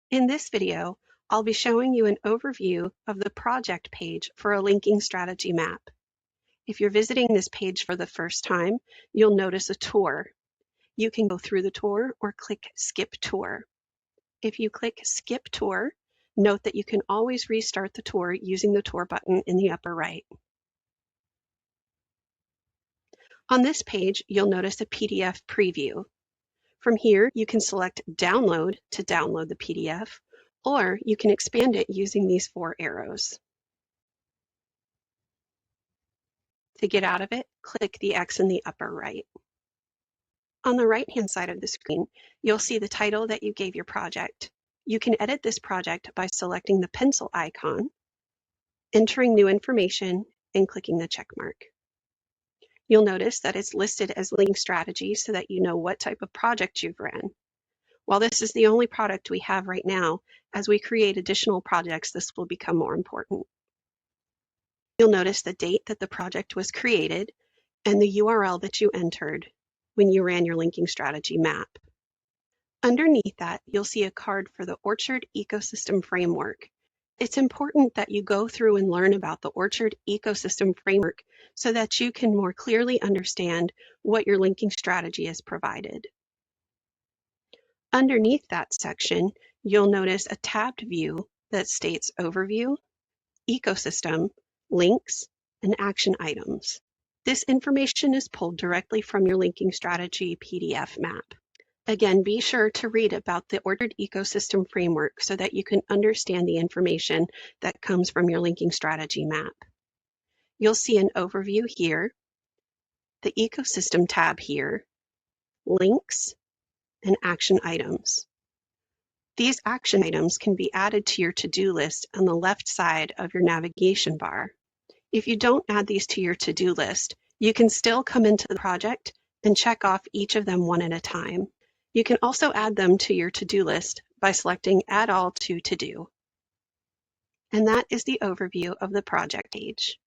In this video, I'll be showing you an overview of the project page for a linking strategy map. If you're visiting this page for the first time, you'll notice a tour. You can go through the tour or click Skip Tour. If you click Skip Tour, note that you can always restart the tour using the tour button in the upper right. On this page, you'll notice a PDF preview. From here, you can select Download to download the PDF, or you can expand it using these 4 arrows. To get out of it, click the X in the upper right. On the right-hand side of the screen, you'll see the title that you gave your project. You can edit this project by selecting the pencil icon, entering new information, and clicking the check mark. You'll notice that it's listed as linking strategy so that you know what type of project you've ran. While this is the only product we have right now, as we create additional projects, this will become more important. You'll notice the date that the project was created and the URL that you entered when you ran your linking strategy map. Underneath that, you'll see a card for the Orchard Ecosystem Framework. It's important that you go through and learn about the Orchard Ecosystem Framework so that you can more clearly understand what your linking strategy has provided. Underneath that section, you'll notice a tabbed view that states Overview, Ecosystem, Links, and Action Items. This information is pulled directly from your linking strategy PDF map. Again, be sure to read about the Orchard Ecosystem Framework so that you can understand the information that comes from your linking strategy map. You'll see an overview here, the Ecosystem tab here, links, and action items. These action items can be added to your to-do list on the left side of your navigation bar. If you don't add these to your to-do list, you can still come into the project and check off each of them one at a time. You can also add them to your to-do list by selecting Add All to To-Do. And that is the overview of the project page.